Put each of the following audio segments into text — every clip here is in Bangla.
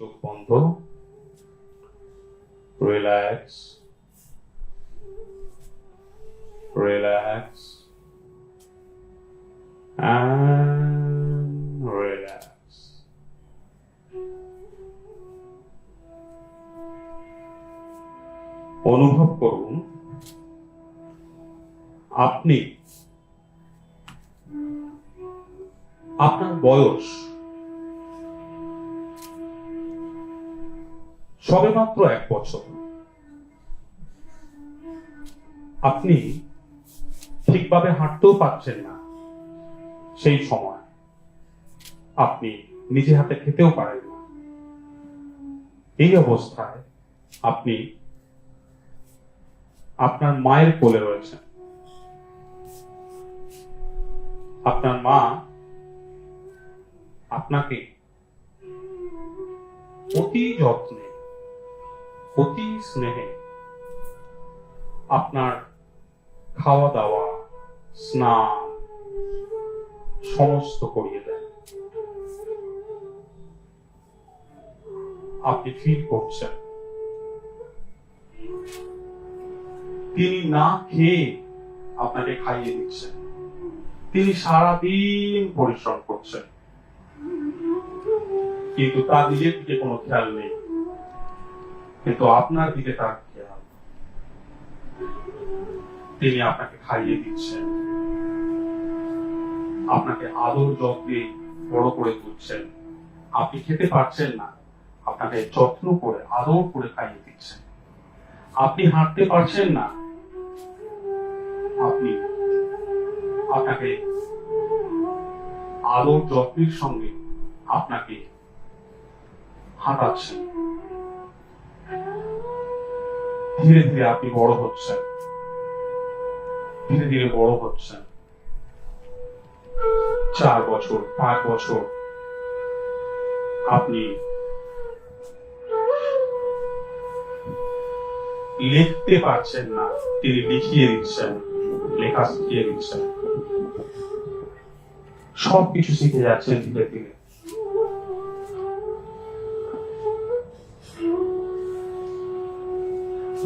চোখ বন্ধ, রিল্যাক্স, রিল্যাক্স and relax. অনুভব করুন আপনি আপনার বয়স সবেমাত্র 1 বছর। আপনি ঠিকভাবে হাঁটতেও পারছেন না। সেই সময় আপনি নিজে হাতে খেতেও পারেন না। এই অবস্থায় আপনি আপনার মায়ের কোলে রয়েছেন। আপনার মা আপনাকে অতি যত্নে, অতি স্নেহে আপনার খাওয়া দাওয়া, স্নান সমস্ত করিয়ে দেন। আপনি ফিল করছেন তিনি না খেয়ে আপনাকে খাইয়ে দিচ্ছেন। তিনি সারাদিন পরিশ্রম করছেন, কিন্তু তার নিজের দিকে কোনো খেয়াল নেই, কিন্তু আপনার দিকে তার খেয়াল। তিনি আপনাকে খাইয়ে দিচ্ছেন, আপনাকে আদর যত্নে বড় করে তুলছেন। আপনি খেতে পারছেন না, আপনাকে যত্ন করে আদর করে খাইয়ে দিচ্ছেন। আপনি হাঁটতে পারছেন না, আপনাকে আদর যত্নের সঙ্গে আপনাকে হাঁটাচ্ছেন। ধীরে ধীরে আপনি বড় হচ্ছেন, ধীরে ধীরে বড় হচ্ছেন। 4 বছর, 5 বছর আপনি লিখতে পারছেন না, তিনি লিখিয়ে দিচ্ছেন, লেখা শিখিয়ে দিচ্ছেন। সবকিছু শিখে যাচ্ছেন ধীরে ধীরে।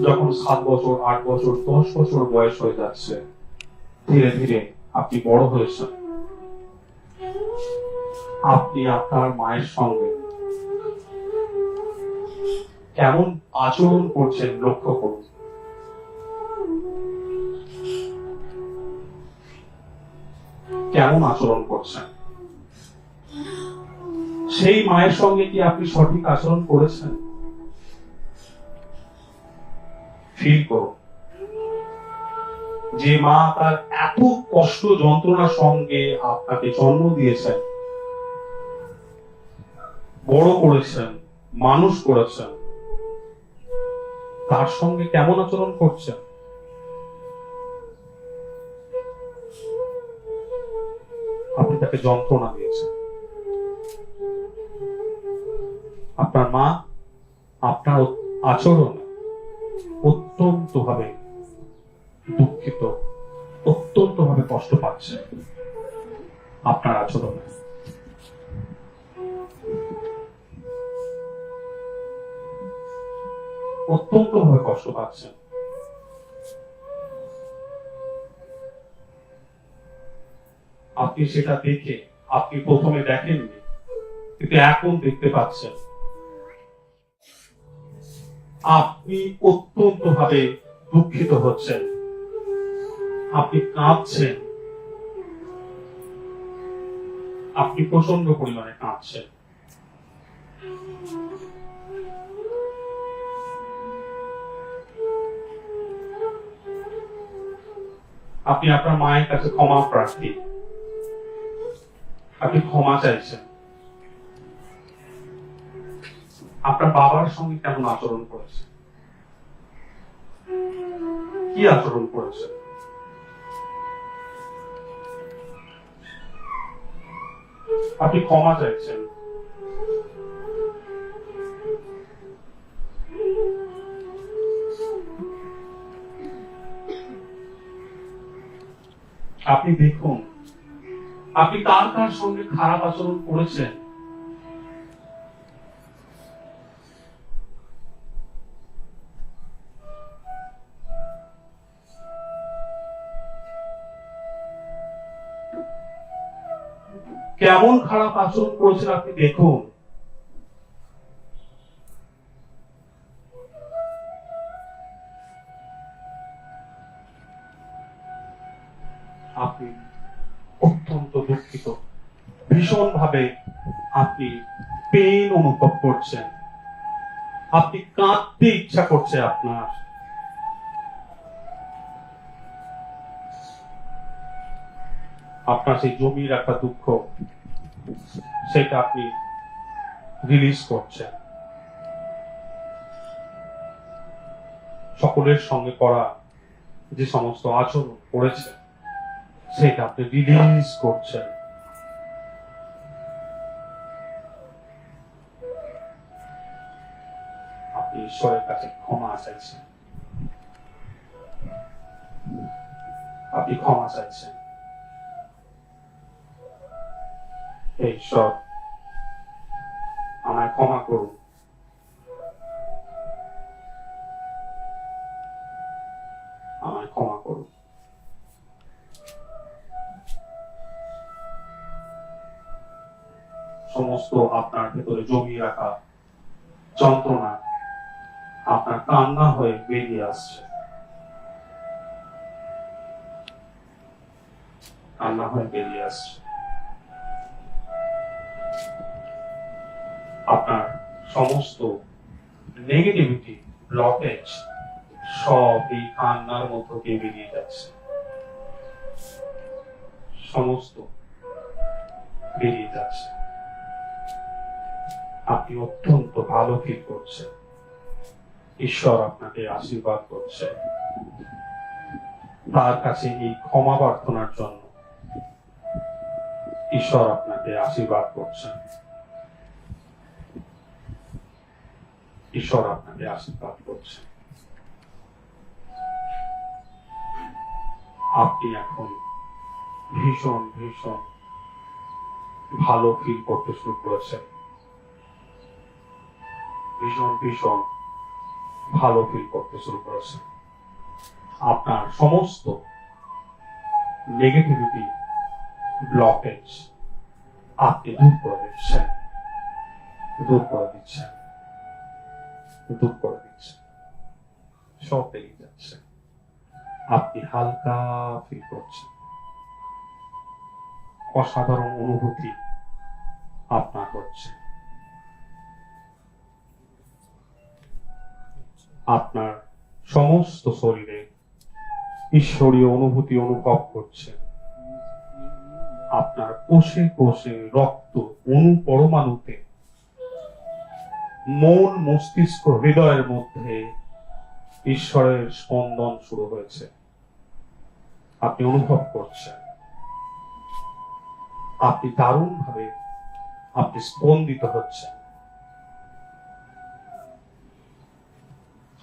যখন 7 বছর, 8 বছর, 10 বছর বয়স হয়ে যাচ্ছে, ধীরে ধীরে আপনি বড় হয়েছেন। আপনি আপনার মায়ের সঙ্গে কেমন আচরণ করছেন লক্ষ্য করুন। কেমন আচরণ করছেন? সেই মায়ের সঙ্গে কি আপনি সঠিক আচরণ করেছেন? ফিল করুন যে মা তার এত কষ্ট যন্ত্রণার সঙ্গে আপনাকে জন্ম দিয়েছেন, বড় করেছেন, মানুষ করেছেন, তার সঙ্গে কেমন আচরণ করছেন? আপনি তাকে যন্ত্রণা দিয়েছেন। আপনার মা আপনার আচরণে অত্যন্ত ভাবে দুঃখিত, অত্যন্ত ভাবে কষ্ট পাচ্ছে। আপনার আচরণে অত্যন্ত ভাবে কষ্ট পাচ্ছেন। আপনি সেটা দেখে, আপনি প্রথমে দেখেননি, কিন্তু এখন দেখতে পাচ্ছেন। আপনি অত্যন্ত ভাবে দুঃখিত হচ্ছেন, আপনি কাঁদছেন, আপনি প্রচন্ড পরিমাণে কাঁদছেন। আপনি আপনার মায়ের কাছে ক্ষমা প্রার্থী, আপনি ক্ষমা চাইছেন। আপনার বাবার সঙ্গে কেমন আচরণ করেছে? কি আচরণ করেছে? আপনি ক্ষমা চাইছেন। আপনি দেখুন আপনি কার কার সঙ্গে খারাপ আচরণ করেছেন। কেমন খারাপ আচরণ করেছেন আপনি দেখুন। আপনি অত্যন্ত দুঃখিত, ভীষণ ভাবে আপনি পেইন অনুভব করছেন, আপনি কাঁদতে ইচ্ছা করছে আপনার। আপনার সেই জমি রাখা দুঃখ, সেটা আপনি রিলিজ করছেন। সকলের সঙ্গে করা যে সমস্ত আচরণ করেছেন, সেটা আপনি রিলিজ করছেন। আপনি ঈশ্বরের কাছে ক্ষমা চাইছেন, আপনি ক্ষমা চাইছেন। হে ঈশ্বর, আমায় ক্ষমা করুন, আমায় ক্ষমা করুন। সমস্ত আপনার ভেতরে জমিয়ে রাখা যন্ত্রণা আপনার কান্না হয়ে বেরিয়ে আসছে, কান্না হয়ে বেরিয়ে আসছে। আপনার সমস্ত নেগেটিভিটি, ব্লকেজ সব এই কান্নার মধ্য দিয়ে বেরিয়ে যাচ্ছে, সমস্ত বেরিয়ে যাচ্ছে। আপনি অত্যন্ত ভালো ফিল করছেন, ঈশ্বর আপনাকে আশীর্বাদ করছে। তার কাছে এই ক্ষমা প্রার্থনার জন্য ঈশ্বর আপনাকে আশীর্বাদ করছেন, ঈশ্বর আপনাকে আশীর্বাদ করছেন। আপনি এখন ভীষণ ভীষণ ভালো ফিল করতে শুরু করেছেন, ভীষণ ভীষণ ভালো ফিল করতে শুরু করেছেন। আপনার সমস্ত নেগেটিভিটি, ব্লকেজ আপনি দূর করে দিচ্ছেন, দূর করে দিচ্ছেন, দূর করে দিচ্ছেন, সব বেরিয়ে যাচ্ছে। আপনি হালকা ফিল করছেন, অসাধারণ অনুভূতি আপনার হচ্ছে। আপনার সমস্ত শরীরে ঈশ্বরীয় অনুভূতি অনুভব করছেন। আপনার কোষে কোষে রক্ত অণু পরমাণুতে, মন মস্তিষ্ক হৃদয়ের মধ্যে ঈশ্বরের স্পন্দন শুরু হয়েছে। আপনি অনুভব করছেন, আপনি দারুণ ভাবে আপনি স্পন্দিত হচ্ছেন,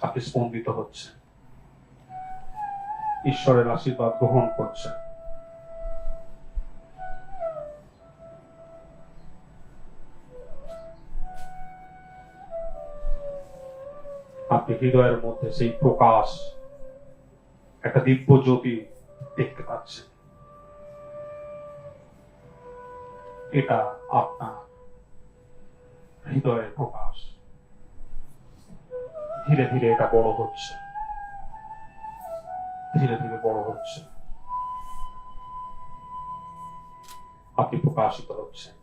আপনি স্পন্দিত হচ্ছেন, ঈশ্বরের আশীর্বাদ গ্রহণ করছেন। আপনি হৃদয়ের মধ্যে সেই প্রকাশ, একটা দিব্য জ্যোতি দেখতে পাচ্ছেন। এটা আপনার হৃদয়ের প্রকাশ। ধীরে ধীরে এটা বড় হচ্ছে, ধীরে ধীরে বড় হচ্ছে। আপনি প্রকাশিত হচ্ছেন,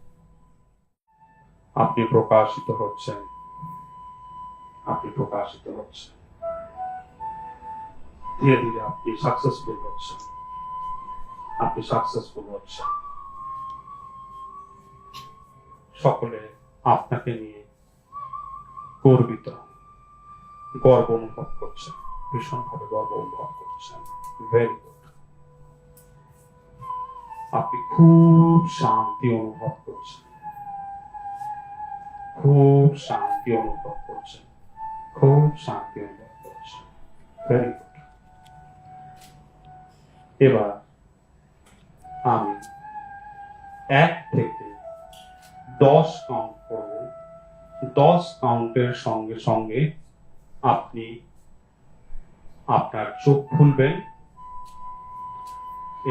আপনি প্রকাশিত হচ্ছেন, আপনি প্রকাশিত হচ্ছেন। ধীরে ধীরে আপনি সাকসেসফুল হচ্ছেন, আপনি সাকসেসফুল হচ্ছেন। সকলে আপনাকে নিয়ে গর্বিত, গর্ব অনুভব করছেন, ভীষণভাবে গর্ব অনুভব করছেন। Very good. আপনি খুব শান্তি অনুভব করছেন, খুব শান্তি অনুভব করছেন, খুব শান্তি অনুভব করছেন। Very good. এবার আমি 1 থেকে 10 কাউন্ট করব। 10 কাউন্টের সঙ্গে সঙ্গে আপনি আপনার চোখ খুলবেন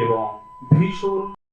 এবং ভীষণ